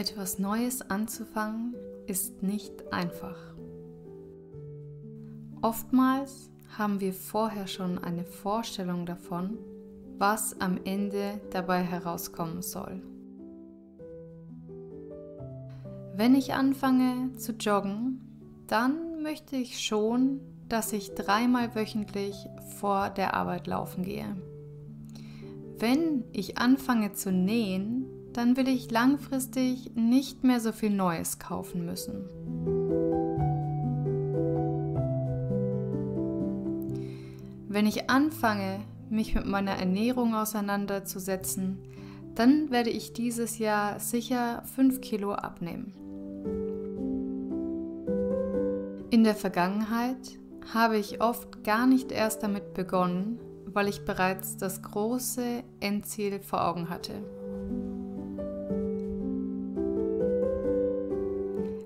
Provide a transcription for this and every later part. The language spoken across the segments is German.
Etwas Neues anzufangen ist nicht einfach. Oftmals haben wir vorher schon eine Vorstellung davon, was am Ende dabei herauskommen soll. Wenn ich anfange zu joggen, dann möchte ich schon, dass ich 3-mal wöchentlich vor der Arbeit laufen gehe. Wenn ich anfange zu nähen, dann will ich langfristig nicht mehr so viel Neues kaufen müssen. Wenn ich anfange, mich mit meiner Ernährung auseinanderzusetzen, dann werde ich dieses Jahr sicher 5 Kilo abnehmen. In der Vergangenheit habe ich oft gar nicht erst damit begonnen, weil ich bereits das große Endziel vor Augen hatte.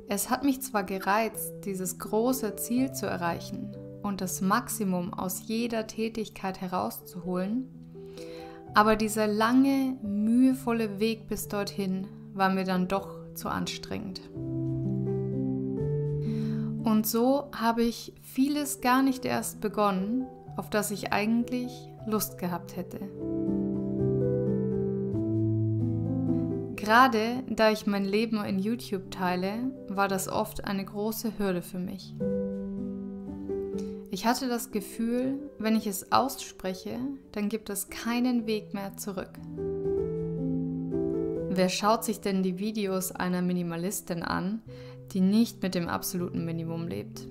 Es hat mich zwar gereizt, dieses große Ziel zu erreichen und das Maximum aus jeder Tätigkeit herauszuholen, aber dieser lange, mühevolle Weg bis dorthin war mir dann doch zu anstrengend. Und so habe ich vieles gar nicht erst begonnen, auf das ich eigentlich Lust gehabt hätte. Gerade da ich mein Leben in YouTube teile, war das oft eine große Hürde für mich. Ich hatte das Gefühl, wenn ich es ausspreche, dann gibt es keinen Weg mehr zurück. Wer schaut sich denn die Videos einer Minimalistin an, die nicht mit dem absoluten Minimum lebt?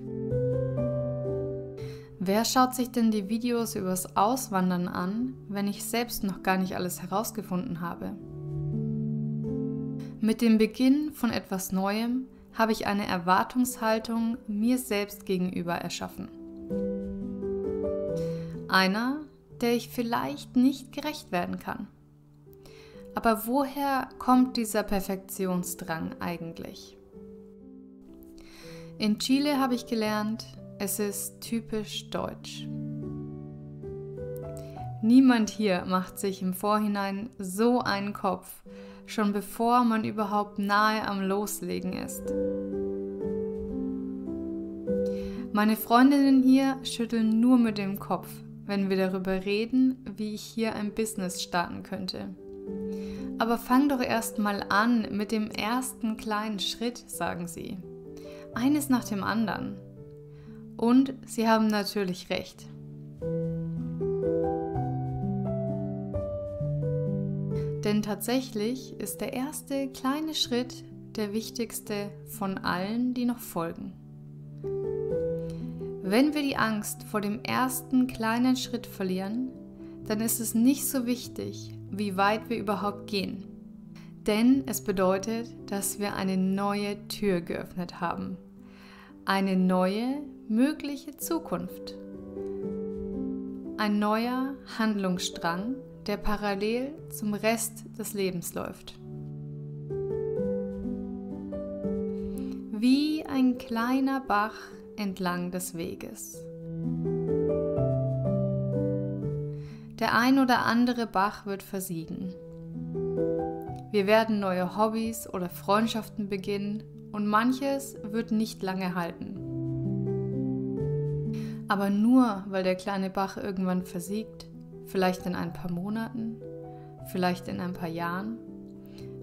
Wer schaut sich denn die Videos übers Auswandern an, wenn ich selbst noch gar nicht alles herausgefunden habe? Mit dem Beginn von etwas Neuem habe ich eine Erwartungshaltung mir selbst gegenüber erschaffen. Einer, der ich vielleicht nicht gerecht werden kann. Aber woher kommt dieser Perfektionsdrang eigentlich? In Chile habe ich gelernt, es ist typisch deutsch. Niemand hier macht sich im Vorhinein so einen Kopf, schon bevor man überhaupt nahe am Loslegen ist. Meine Freundinnen hier schütteln nur mit dem Kopf, wenn wir darüber reden, wie ich hier ein Business starten könnte. Aber fang doch erst mal an mit dem ersten kleinen Schritt, sagen sie. Eines nach dem anderen. Und sie haben natürlich recht. Denn tatsächlich ist der erste kleine Schritt der wichtigste von allen, die noch folgen. Wenn wir die Angst vor dem ersten kleinen Schritt verlieren, dann ist es nicht so wichtig, wie weit wir überhaupt gehen. Denn es bedeutet, dass wir eine neue Tür geöffnet haben. Eine neue, mögliche Zukunft. Ein neuer Handlungsstrang, der parallel zum Rest des Lebens läuft. Wie ein kleiner Bach entlang des Weges. Der ein oder andere Bach wird versiegen. Wir werden neue Hobbys oder Freundschaften beginnen und manches wird nicht lange halten. Aber nur weil der kleine Bach irgendwann versiegt, vielleicht in ein paar Monaten, vielleicht in ein paar Jahren,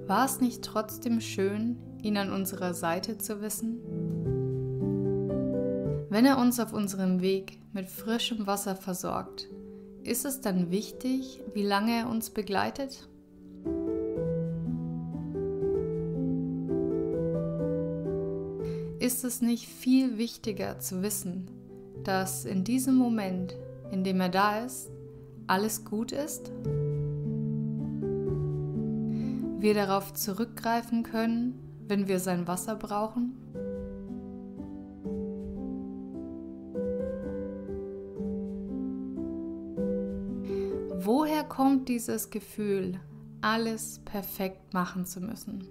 war es nicht trotzdem schön, ihn an unserer Seite zu wissen? Wenn er uns auf unserem Weg mit frischem Wasser versorgt, ist es dann wichtig, wie lange er uns begleitet? Ist es nicht viel wichtiger zu wissen, dass in diesem Moment, in dem er da ist, alles gut ist? Wir darauf zurückgreifen können, wenn wir sein Wasser brauchen? Woher kommt dieses Gefühl, alles perfekt machen zu müssen?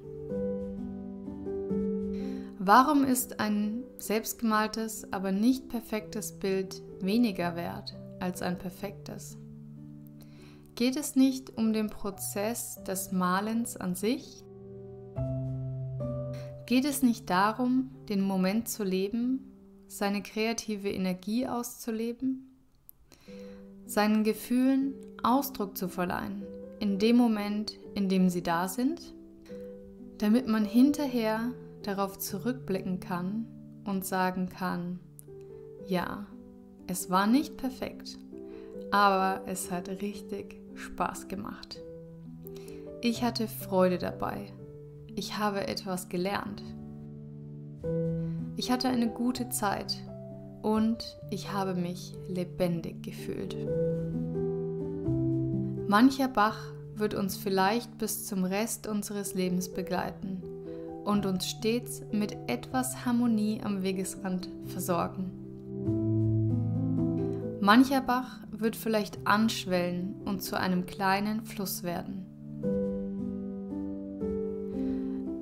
Warum ist ein selbstgemaltes, aber nicht perfektes Bild weniger wert als ein perfektes? Geht es nicht um den Prozess des Malens an sich? Geht es nicht darum, den Moment zu leben, seine kreative Energie auszuleben, seinen Gefühlen Ausdruck zu verleihen, in dem Moment, in dem sie da sind, damit man hinterher darauf zurückblicken kann und sagen kann, ja, es war nicht perfekt, aber es hat richtig Spaß gemacht. Ich hatte Freude dabei. Ich habe etwas gelernt. Ich hatte eine gute Zeit und ich habe mich lebendig gefühlt. Mancher Bach wird uns vielleicht bis zum Rest unseres Lebens begleiten und uns stets mit etwas Harmonie am Wegesrand versorgen. Mancher Bach wird vielleicht anschwellen und zu einem kleinen Fluss werden.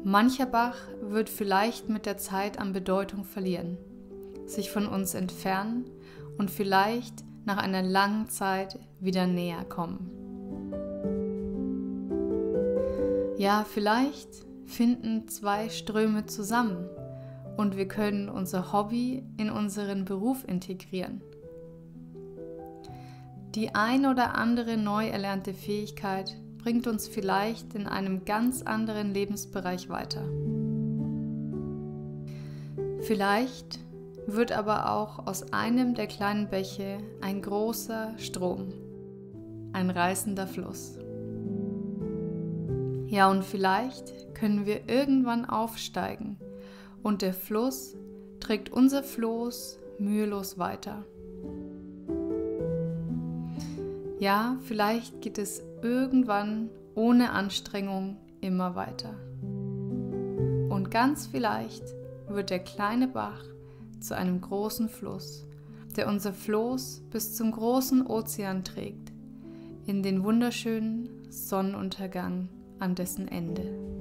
Mancher Bach wird vielleicht mit der Zeit an Bedeutung verlieren, sich von uns entfernen und vielleicht nach einer langen Zeit wieder näher kommen. Ja, vielleicht finden zwei Ströme zusammen und wir können unser Hobby in unseren Beruf integrieren. Die ein oder andere neu erlernte Fähigkeit bringt uns vielleicht in einem ganz anderen Lebensbereich weiter. Vielleicht wird aber auch aus einem der kleinen Bäche ein großer Strom, ein reißender Fluss. Ja, und vielleicht können wir irgendwann aufsteigen und der Fluss trägt unser Floß mühelos weiter. Ja, vielleicht geht es irgendwann ohne Anstrengung immer weiter. Und ganz vielleicht wird der kleine Bach zu einem großen Fluss, der unser Floß bis zum großen Ozean trägt, in den wunderschönen Sonnenuntergang an dessen Ende.